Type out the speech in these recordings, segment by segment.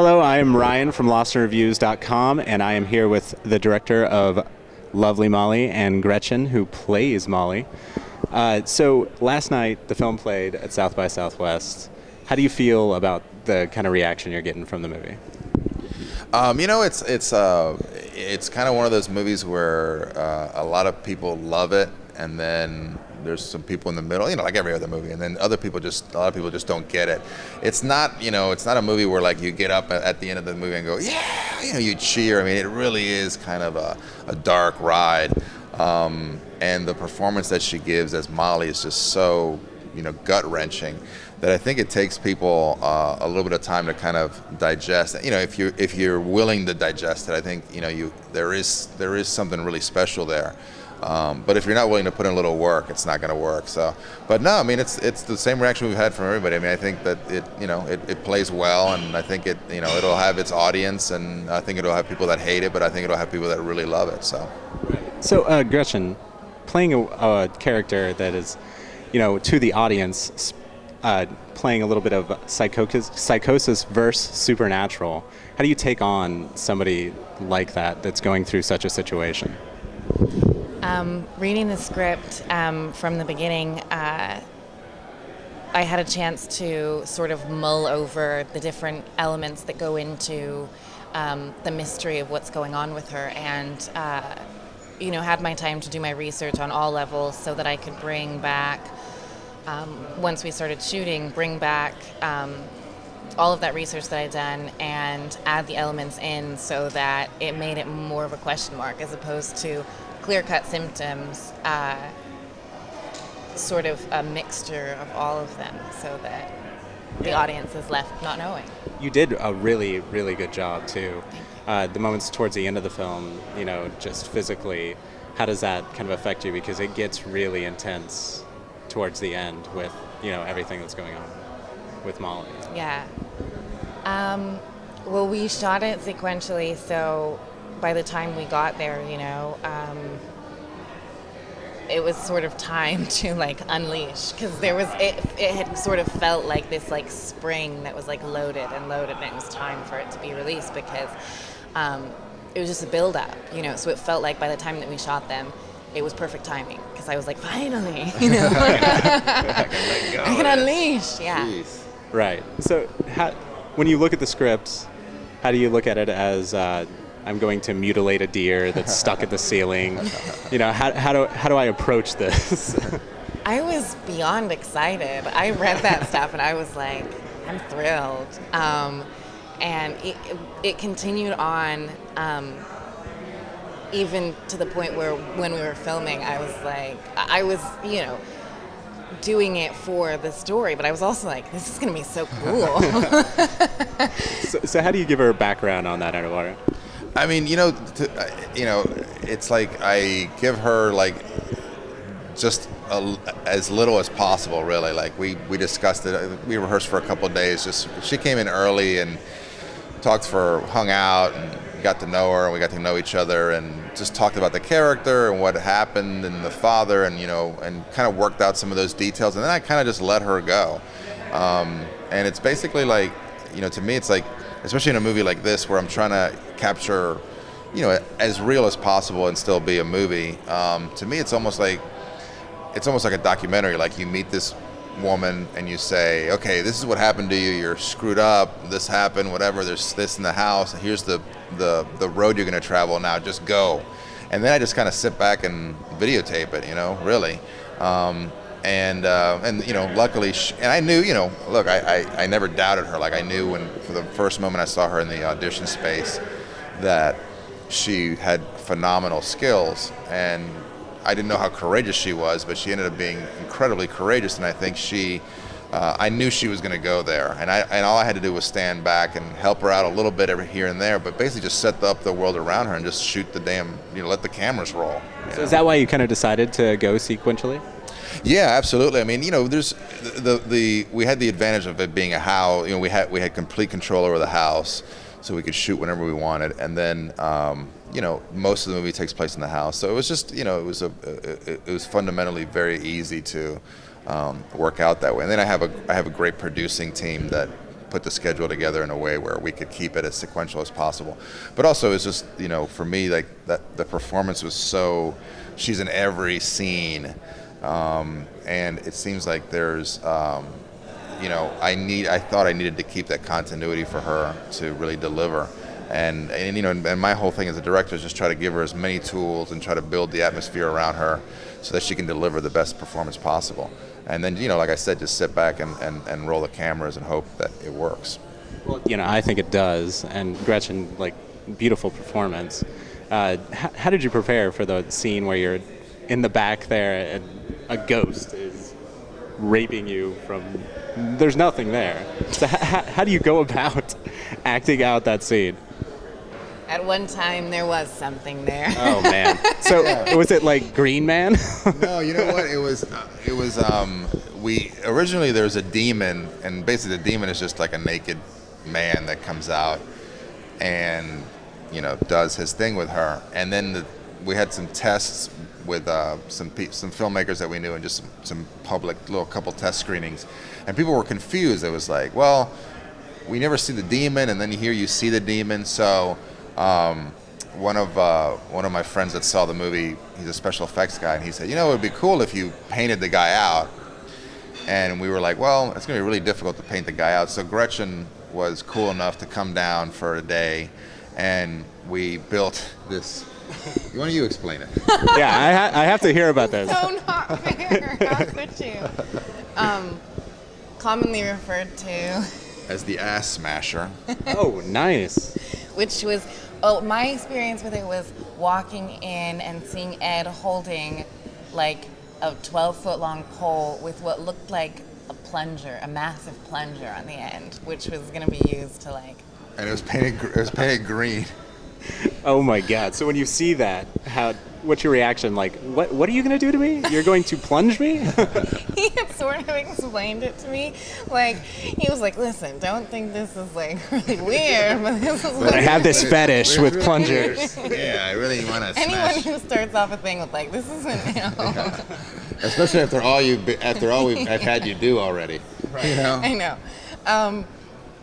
Hello, I am Ryan from LostInReviews.com, and I am here with the director of Lovely Molly and Gretchen, who plays Molly. So last night, the film played at South by Southwest. How do you feel about the kind of reaction you're getting from the movie? It's kind of one of those movies where a lot of people love it, and then there's some people in the middle, like every other movie, and then a lot of people just don't get it. It's not a movie where like you get up at the end of the movie and go, yeah, you cheer. I mean, it really is kind of a dark ride, and the performance that she gives as Molly is just so gut wrenching that I think it takes people a little bit of time to kind of digest. If you're willing to digest it, I think there is something really special there. But if you're not willing to put in a little work, it's not going to work. So, but no, I mean it's the same reaction we've had from everybody. I mean, I think that it plays well, and I think it'll have its audience, and I think it'll have people that hate it, but I think it'll have people that really love it. So, Gretchen, playing a character that is, to the audience, playing a little bit of psychosis versus supernatural. How do you take on somebody like that's going through such a situation? Reading the script from the beginning, I had a chance to sort of mull over the different elements that go into the mystery of what's going on with her, and had my time to do my research on all levels so that I could bring back, once we started shooting, bring back all of that research that I'd done and add the elements in so that it made it more of a question mark as opposed to clear-cut symptoms, sort of a mixture of all of them so that the audience is left not knowing. You did a really, really good job, too. The moments towards the end of the film, just physically, how does that kind of affect you? Because it gets really intense towards the end with, everything that's going on with Molly. Yeah. Well, we shot it sequentially, so by the time we got there, it was sort of time to unleash, because it had sort of felt like this spring that was loaded, and it was time for it to be released, because it was just a build up, so it felt like by the time that we shot them, it was perfect timing, because I was like, finally, I can unleash. Yeah. Jeez. Right. So when you look at the script, how do you look at it as I'm going to mutilate a deer that's stuck at the ceiling? How do I approach this? I was beyond excited. I read that stuff and I was like, I'm thrilled. And it continued on, even to the point where when we were filming, I was doing it for the story, but I was also like, this is going to be so cool. So how do you give her a background on that, Eduardo? I mean, it's like I give her just as little as possible, really. We discussed it. We rehearsed for a couple of days. She came in early and hung out and got to know her, and we got to know each other, and just talked about the character and what happened and the father, and and kind of worked out some of those details, and then I kind of just let her go. And it's basically to me, it's especially in a movie like this where I'm trying to capture, as real as possible and still be a movie. To me, it's almost like a documentary. You meet this woman and you say, okay, this is what happened to you. You're screwed up. This happened. Whatever. There's this in the house. Here's the road you're going to travel. Now just go. And then I just kind of sit back and videotape it. Really. And luckily, and I knew, look, I never doubted her. I knew for the first moment I saw her in the audition space that she had phenomenal skills, and I didn't know how courageous she was, but she ended up being incredibly courageous, and I think I knew she was going to go there, and all I had to do was stand back and help her out a little bit every here and there, but basically just set up the world around her and just shoot the damn, let the cameras roll. So is that why you kind of decided to go sequentially? Yeah, absolutely. I mean, there's we had the advantage of it being a house. We had complete control over the house, so we could shoot whenever we wanted. And then, most of the movie takes place in the house, so it was just, it was fundamentally very easy to work out that way. And then I have a great producing team that put the schedule together in a way where we could keep it as sequential as possible. But also, it's just, for me, like that the performance was so, she's in every scene, and it seems like there's, I thought I needed to keep that continuity for her to really deliver. And my whole thing as a director is just try to give her as many tools and try to build the atmosphere around her so that she can deliver the best performance possible. And then, like I said, just sit back and roll the cameras and hope that it works. Well, I think it does. And Gretchen, like, beautiful performance. How did you prepare for the scene where you're in the back there and a ghost is raping you from, there's nothing there? So how do you go about acting out that scene? At one time, there was something there. Oh man! So was it like Green Man? No, you know what? It was. We originally there was a demon, and basically the demon is just like a naked man that comes out and does his thing with her. And then we had some tests with some filmmakers that we knew, and just some public little couple test screenings, and people were confused. It was like, well, we never see the demon, and then here you see the demon, so. One of my friends that saw the movie, he's a special effects guy, and he said, it would be cool if you painted the guy out. And we were like, well, it's going to be really difficult to paint the guy out. So Gretchen was cool enough to come down for a day, and we built this. Why don't you explain it? Yeah, I have to hear about this. So not fair. How could you? Commonly referred to as the ass smasher. Oh, nice. Which was, my experience with it was walking in and seeing Ed holding like a 12-foot long pole with what looked like a plunger, a massive plunger on the end, which was going to be used to like. And it was painted green. Oh my God! So when you see that, what's your reaction? Like, what are you going to do to me? You're going to plunge me? He had sort of explained it to me. Like, he was like, listen, don't think this is like really weird, but this is But I have this fetish with plungers. Yeah, I really want to Anyone smash. who starts off a thing with like, this isn't, Especially after all I've had you do already. Right. I know.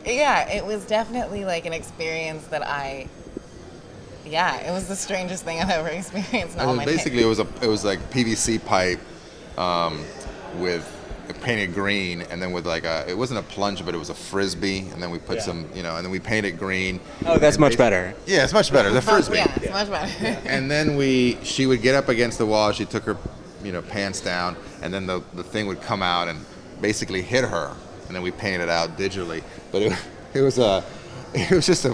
Yeah, it was definitely like an experience that it was the strangest thing I've ever experienced in all my life. Basically, it was like PVC pipe with painted green, and then with like it wasn't a plunger, but it was a frisbee, and then we put some, and then we painted green. Oh, that's much better. Yeah, it's much better. The frisbee. Yeah, it's much better. And then she would get up against the wall. She took her, pants down, and then the thing would come out and basically hit her, and then we painted it out digitally. But it was just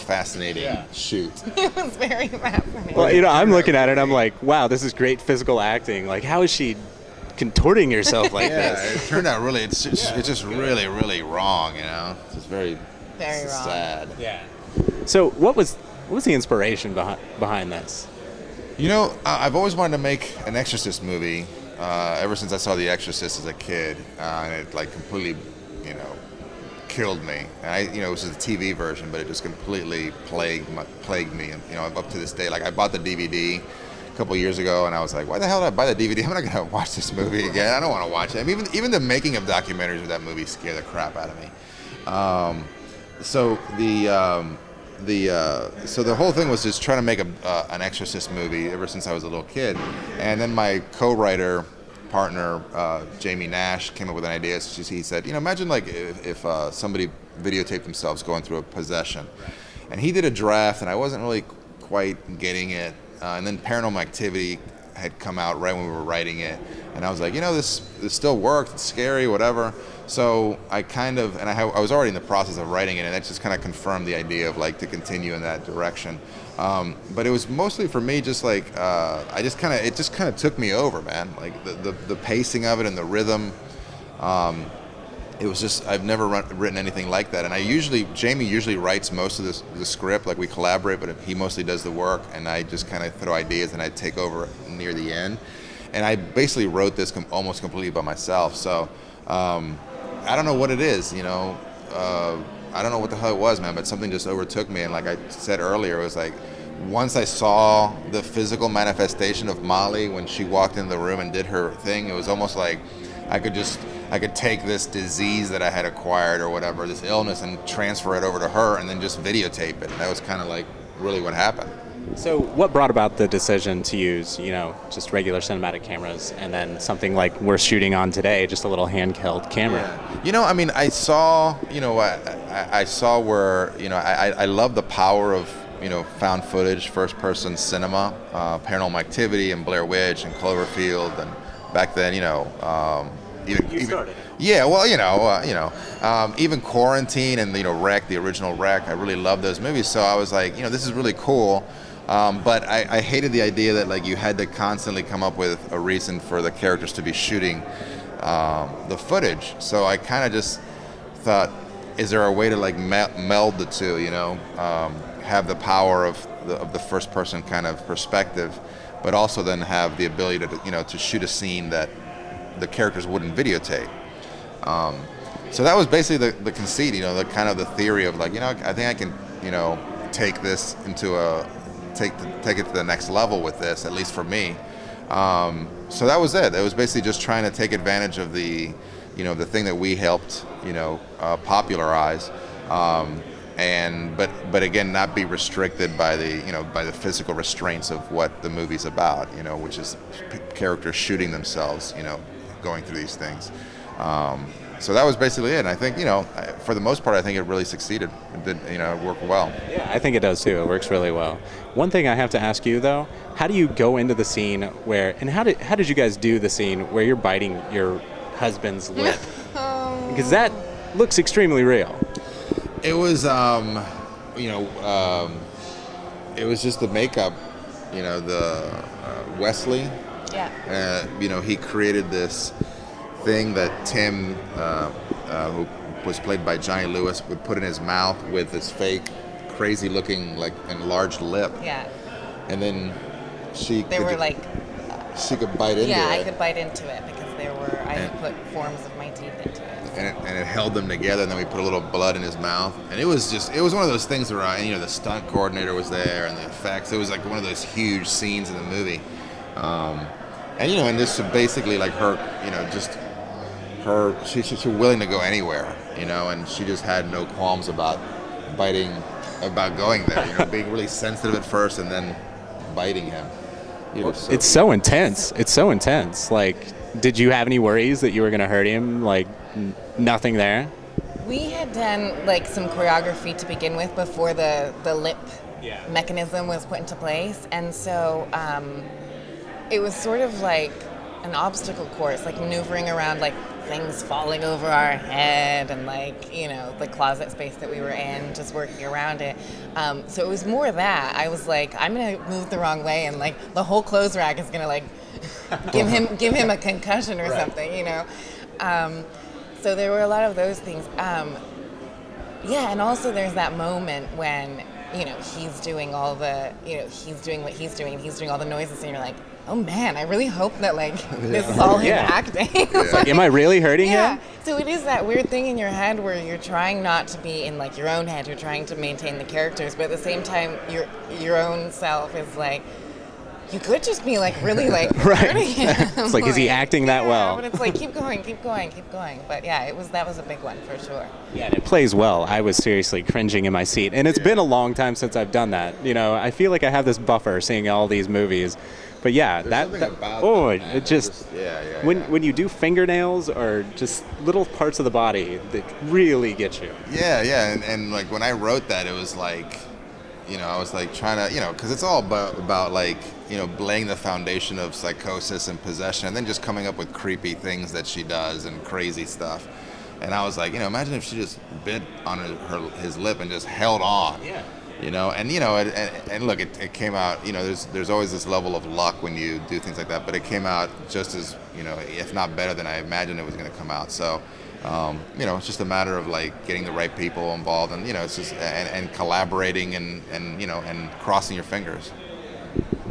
fascinating shoot. It was very fascinating. Well, I'm looking at it, I'm like, wow, this is great physical acting. Like, how is she contorting herself like this? It turned out really, it's just really, really wrong, It's just very, very wrong. Sad. Yeah. So what was the inspiration behind this? I've always wanted to make an Exorcist movie ever since I saw The Exorcist as a kid, and it like completely, killed me. And it was just a TV version, but it just completely plagued me. And up to this day, like I bought the DVD a couple years ago, and I was like, why the hell did I buy the DVD? I'm not gonna watch this movie again. I don't want to watch it. I mean, even the making of documentaries of that movie scare the crap out of me. So the whole thing was just trying to make an Exorcist movie ever since I was a little kid, and then my co-writer partner Jamie Nash came up with an idea. He said, imagine like if somebody videotaped themselves going through a possession, and he did a draft, and I wasn't really quite getting it, and then Paranormal Activity had come out right when we were writing it, and I was like, this still worked, it's scary, whatever. So I was already in the process of writing it, and that just kind of confirmed the idea of like to continue in that direction. But it was mostly for me, just like it just kind of took me over, man. Like the pacing of it and the rhythm. It was just, I've never written anything like that. And Jamie usually writes most of the script, like we collaborate, but he mostly does the work, and I just kind of throw ideas and I take over near the end. And I basically wrote this almost completely by myself. So I don't know what it is, I don't know what the hell it was, man, but something just overtook me. And like I said earlier, it was like, once I saw the physical manifestation of Molly when she walked in the room and did her thing, it was almost like I could just, I could take this disease that I had acquired or whatever, this illness, and transfer it over to her, and then just videotape it. That was kind of like really what happened. So what brought about the decision to use, just regular cinematic cameras and then something like we're shooting on today, just a little handheld camera? Yeah. I saw, I saw where, I love the power of, found footage, first-person cinema, Paranormal Activity and Blair Witch and Cloverfield, and back then, You started it. Yeah, well, even Quarantine and Wreck, the original Wreck, I really love those movies. So I was like, this is really cool. But I hated the idea that like you had to constantly come up with a reason for the characters to be shooting the footage. So I kind of just thought, is there a way to like meld the two? Have the power of the first person kind of perspective, but also then have the ability to to shoot a scene that the characters wouldn't videotape. So that was basically the conceit, the kind of the theory of like, I think I can, take this into take it to the next level with this, at least for me. So that was it. It was basically just trying to take advantage of the, the thing that we helped, popularize, but again, not be restricted by the physical restraints of what the movie's about, which is characters shooting themselves, going through these things. So that was basically it. And I think, for the most part, I think it really succeeded. It did, it worked well. Yeah, I think it does too. It works really well. One thing I have to ask you though, how do you go into the scene how did you guys do the scene where you're biting your husband's lip? Because that looks extremely real. It was, it was just the makeup, the Wesley. Yeah. He created this thing that Tim, who was played by Johnny Lewis, would put in his mouth with this fake, crazy-looking, like enlarged lip. Yeah. And then she They could, were like. she could bite into it. Yeah, I could bite into it because I had put forms of my teeth into it. And it held them together, and then we put a little blood in his mouth, and it was one of those things where the stunt coordinator was there and the effects. It was like one of those huge scenes in the movie, and just basically like her, she's willing to go anywhere, and she just had no qualms about going there, being really sensitive at first and then biting him. It's so intense. It's so intense. Like, did you have any worries that you were going to hurt him? Like, nothing there? We had done like some choreography to begin with before the lip mechanism was put into place, and so it was sort of like an obstacle course, like maneuvering around like things falling over our head and like the closet space that we were in, just working around it. So it was more that I was like, I'm gonna move the wrong way, and like the whole clothes rack is gonna like give him a concussion or something, So there were a lot of those things. And also there's that moment when he's doing all the he's doing what he's doing, and he's doing all the noises, and you're like, oh man, I really hope that like this is all him acting. Like, am I really hurting him? So it is that weird thing in your head where you're trying not to be in like your own head, you're trying to maintain the characters, but at the same time your own self is like, you could just be like really like hurting him. It's like, is he acting that well? But it's like keep going. But yeah, that was a big one for sure. Yeah, and it plays well. I was seriously cringing in my seat, and it's been a long time since I've done that. I feel like I have this buffer seeing all these movies. But yeah, it just when you do fingernails or just little parts of the body that really get you. Yeah, and like when I wrote that, it was like, I was like trying to, because it's all about like, laying the foundation of psychosis and possession, and then just coming up with creepy things that she does and crazy stuff. And I was like, imagine if she just bit on his lip and just held on. Yeah. And look, it came out, there's always this level of luck when you do things like that, but it came out just as, if not better than I imagined it was going to come out. So, it's just a matter of like getting the right people involved, and, it's just, and collaborating and crossing your fingers.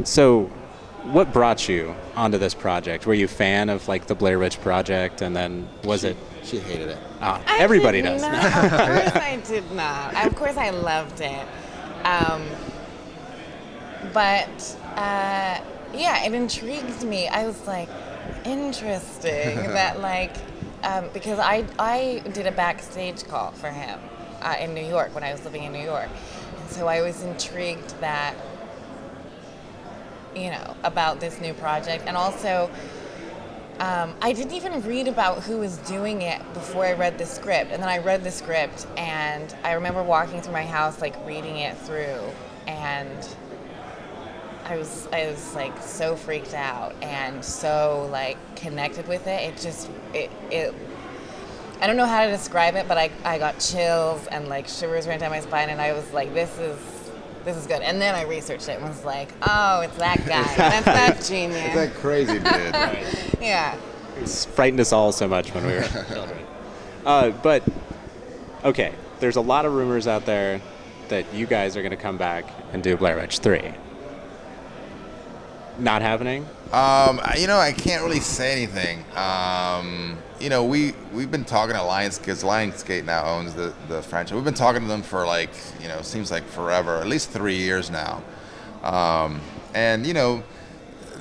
So what brought you onto this project? Were you a fan of like the Blair Witch Project, and then She hated it. Everybody does. Of course I did not. Of course I loved it. It intrigued me. I was like, interesting that like because I did a backstage call for him in New York when I was living in New York. And so I was intrigued that, about this new project. And also, I didn't even read about who was doing it before I read the script. And then I read the script, and I remember walking through my house, like, reading it through, and I was like so freaked out and so like connected with it. It I don't know how to describe it, but I got chills and like shivers ran down my spine, and I was like, this is good. And then I researched it and was like, oh, it's that guy. That's that genius. It's that crazy dude. Yeah. It's frightened us all so much when we were children. But okay, there's a lot of rumors out there that you guys are going to come back and do Blair Witch 3. Not happening? I can't really say anything. We've been talking to Lionsgate, because Lionsgate now owns the franchise. We've been talking to them for seems like forever, at least 3 years now. And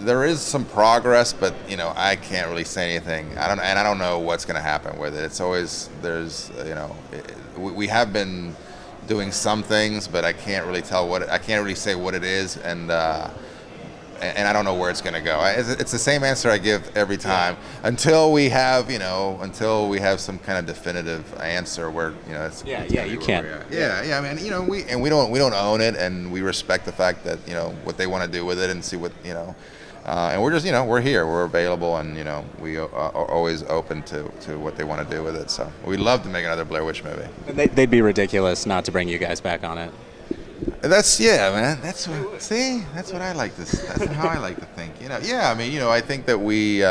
there is some progress, but I can't really say anything. I don't know what's going to happen with it. It's always we have been doing some things, but I can't really say what it is, and I don't know where it's going to go. It's the same answer I give every time until we have some kind of definitive answer where it's you can't. Yeah. I mean, we don't own it, and we respect the fact that what they want to do with it and see what and we're just we're here, we're available, and we are always open to what they want to do with it. So we'd love to make another Blair Witch movie. And they'd be ridiculous not to bring you guys back on it. That's man. That's what I like to. That's how I like to think. Yeah. I mean, I think that we,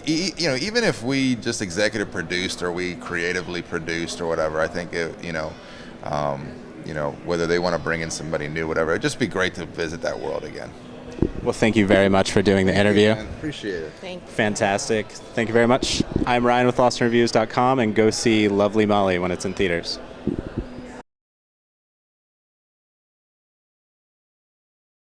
even if we just executive produced or we creatively produced or whatever, I think whether they want to bring in somebody new, whatever, it'd just be great to visit that world again. Well, thank you very much for doing the interview. Man, appreciate it. Thank you. Fantastic. Thank you very much. I'm Ryan with LostInReviews.com, and go see Lovely Molly when it's in theaters.